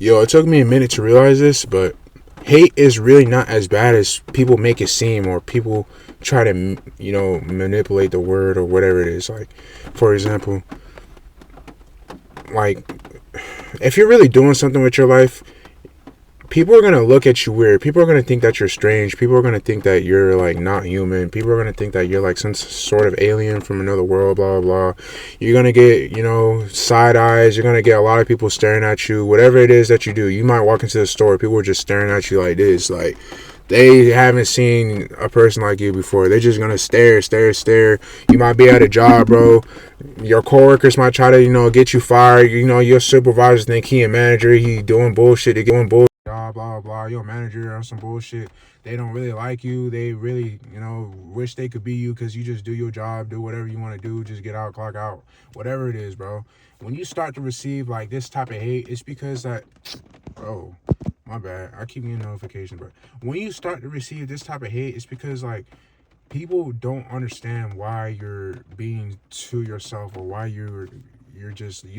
Yo, it took me a minute to realize this, but hate is really not as bad as people make it seem, or people try to, manipulate the word or whatever it is. Like, for example, like, if you're really doing something with your life, people are gonna look at you weird. People are gonna think that you're strange. People are gonna think that you're like not human. People are gonna think that you're like some sort of alien from another world. Blah blah blah. You're gonna get side eyes. You're gonna get a lot of people staring at you. Whatever it is that you do, you might walk into the store. People are just staring at you like this. Like they haven't seen a person like you before. They're just gonna stare, stare, stare. You might be at a job, bro. Your coworkers might try to get you fired. Your supervisors think he a manager. He doing bullshit. They doing bullshit. Blah blah blah. Your manager or some bullshit. They don't really like you. They really wish they could be you, because you just do your job, do whatever you want to do, just get out, clock out, whatever it is, bro. When you start to receive like this type of hate, it's because that, bro, my bad, I keep getting notifications, but when you start to receive this type of hate, it's because like people don't understand why you're being to yourself, or why you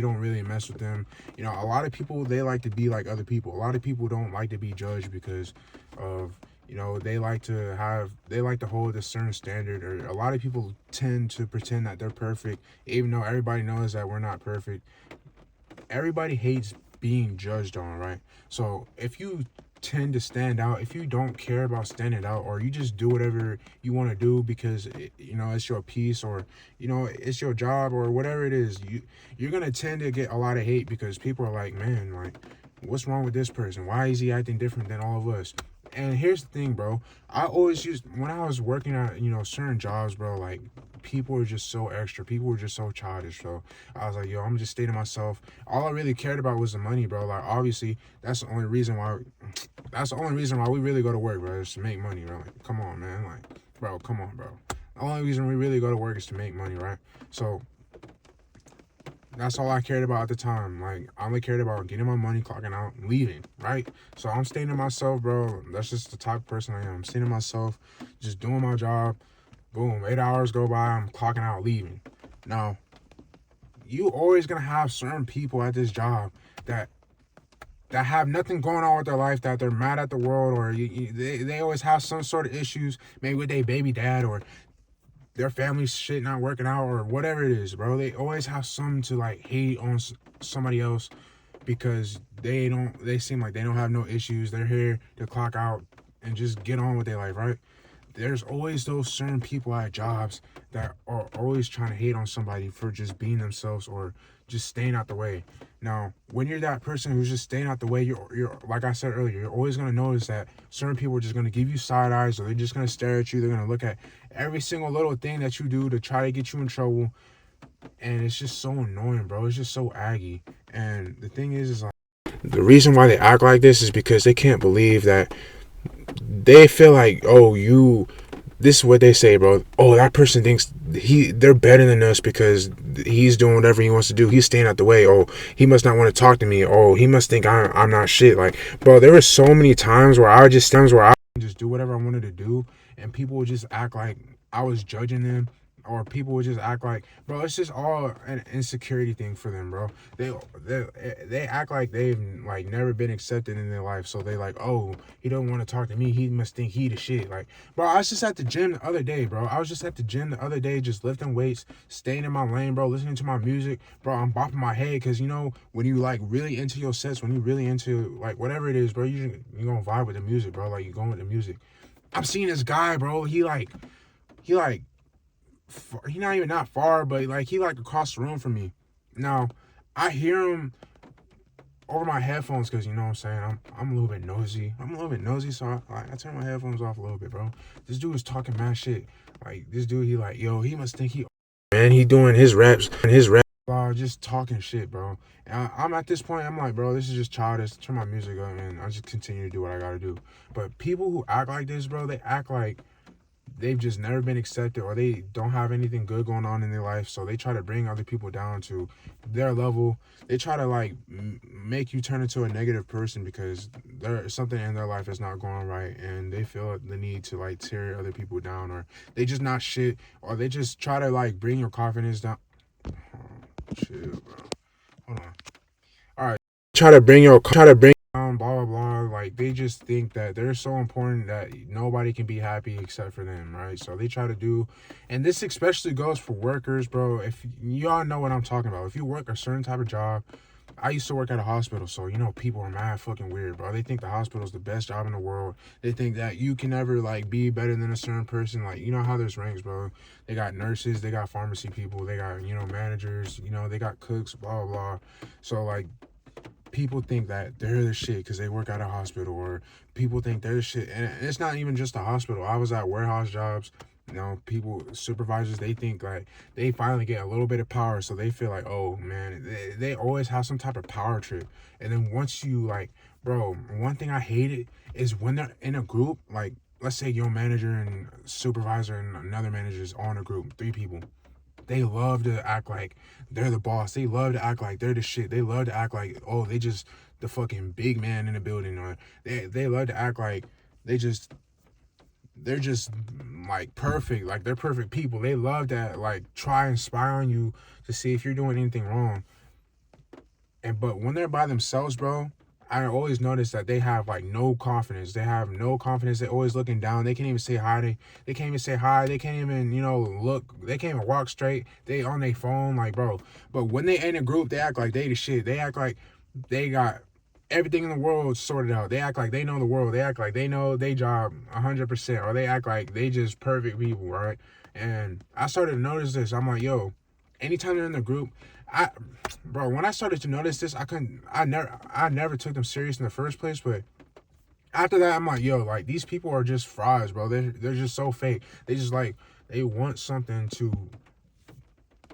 don't really mess with them. A lot of people, they like to be like other people. A lot of people don't like to be judged because of they like to hold a certain standard, or a lot of people tend to pretend that they're perfect, even though everybody knows that we're not perfect. Everybody hates being judged on, right? So if you tend to stand out, if you don't care about standing out, or you just do whatever you want to do because it's your piece, or it's your job, or whatever it is, you're gonna tend to get a lot of hate, because people are like, man, like, what's wrong with this person? Why is he acting different than all of us? And here's the thing, bro. I always when I was working at certain jobs, bro, like, people were just so extra. People were just so childish. So I was like, yo, I'm just staying to myself. All I really cared about was the money, bro. Like, obviously, that's the only reason why we really go to work, bro, is to make money, bro. Like, come on, man. Like, bro, come on, bro. The only reason we really go to work is to make money, right? So that's all I cared about at the time. Like, I only cared about getting my money, clocking out, and leaving, right? So I'm staying to myself, bro. That's just the type of person I am. I'm staying to myself, just doing my job. Boom, 8 hours go by, I'm clocking out, leaving. Now, you always gonna have certain people at this job that have nothing going on with their life, that they're mad at the world, or they always have some sort of issues, maybe with their baby dad, or their family shit not working out, or whatever it is, bro. They always have something to like hate on somebody else, because they seem like they don't have no issues. They're here to clock out and just get on with their life, right? There's always those certain people at jobs that are always trying to hate on somebody for just being themselves, or just staying out the way. Now, when you're that person who's just staying out the way, you're like I said earlier, you're always going to notice that certain people are just going to give you side eyes, or they're just going to stare at you. They're going to look at every single little thing that you do to try to get you in trouble. And it's just so annoying, bro. It's just so aggy. And the thing is like, the reason why they act like this is because they can't believe that they feel like, this is what they say, bro. Oh, that person thinks they're better than us because he's doing whatever he wants to do. He's staying out the way. Oh, he must not want to talk to me. Oh, he must think I'm not shit. Like, bro, there were so many times where I would just do whatever I wanted to do, and people would just act like I was judging them, or people would just act like, bro, it's just all an insecurity thing for them, bro. They act like they've like never been accepted in their life, so they like, oh, he don't want to talk to me, he must think he the shit. Like, bro, I was just at the gym the other day, just lifting weights, staying in my lane, bro, listening to my music, bro. I'm bopping my head, because when you like really into your sets, when you really into like whatever it is, bro, you gonna vibe with the music, bro. Like, you going with the music. I'm seeing this guy, bro. He not even not far, but like he like across the room from me. Now, I hear him over my headphones, because you know what I'm saying, I'm a little bit nosy. So I turn my headphones off a little bit, bro. This dude was talking mad shit. Like, this dude, he like, yo, he must think he, man, he doing his raps, just talking shit, bro. And I'm at this point, I'm like, bro, this is just childish. Turn my music up, and I just continue to do what I gotta do. But people who act like this, bro, they act like they've just never been accepted, or they don't have anything good going on in their life, so they try to bring other people down to their level. They try to like make you turn into a negative person because there's something in their life that's not going right, and they feel the need to like tear other people down, or they just not shit, or they just try to like bring your confidence down. Chill, bro. Hold on. All right. try to bring down, blah blah blah. Like they just think that they're so important that nobody can be happy except for them, right? So they try to do, and this especially goes for workers, bro. If y'all know what I'm talking about, if you work a certain type of job. I used to work at a hospital, so you know people are mad fucking weird, bro. They think the hospital is the best job in the world. They think that you can never like be better than a certain person. Like, you know how there's ranks, bro. They got nurses, they got pharmacy people, they got, you know, managers, you know, they got cooks, blah blah blah. So like people think that they're the shit because they work at a hospital, or people think they're the shit. And it's not even just a hospital. I was at warehouse jobs. You know, people, supervisors, they think like they finally get a little bit of power. So they feel like, oh man, they always have some type of power trip. And then once you like, bro, one thing I hated is when they're in a group, like let's say your manager and supervisor and another manager is all in a group, 3 people. They love to act like they're the boss. They love to act like they're the shit. They love to act like, oh, they just the fucking big man in the building. Or they love to act like they're just like perfect. Like they're perfect people. They love to like try and spy on you to see if you're doing anything wrong. But when they're by themselves, bro, I always notice that they have like no confidence. They have no confidence. They're always looking down. They can't even say hi. They can't even say hi. They can't even, you know, look. They can't even walk straight. They on their phone, like, bro. But when they in a group, they act like they the shit. They act like they got everything in the world sorted out. They act like they know the world. They act like they know their job 100%. Or they act like they just perfect people, right? And I started to notice this. I'm like, yo, anytime they're in the group, bro, when I started to notice this, I never took them serious in the first place. But after that, I'm like, yo, like these people are just frauds, bro. They're just so fake. They just like they want something to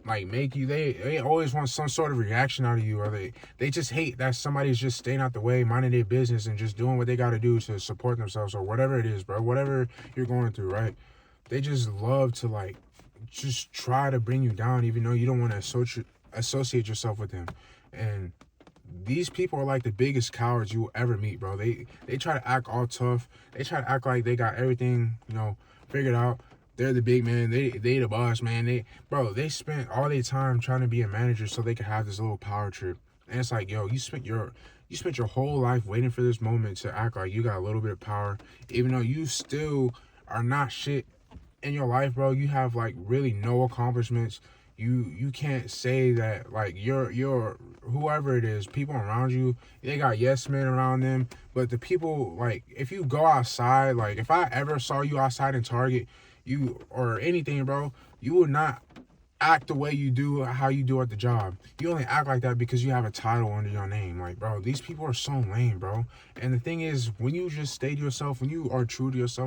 like make you. They always want some sort of reaction out of you, or they just hate that somebody's just staying out the way, minding their business, and just doing what they got to do to support themselves or whatever it is, bro. Whatever you're going through, right? They just love to like just try to bring you down, even though you don't want to associate yourself with them. And these people are like the biggest cowards you will ever meet, bro. They try to act all tough. They try to act like they got everything, you know, figured out. They're the big man. They the boss, man. They spent all their time trying to be a manager so they could have this little power trip. And it's like, yo, you spent your whole life waiting for this moment to act like you got a little bit of power, even though you still are not shit in your life, bro. You have like really no accomplishments. You can't say that like you're whoever it is, people around you, they got yes men around them. But the people, like, if you go outside, like if I ever saw you outside in Target, you or anything, bro, you would not act the way you do, how you do at the job. You only act like that because you have a title under your name. Like, bro, these people are so lame, bro. And the thing is, when you just stay to yourself, when you are true to yourself,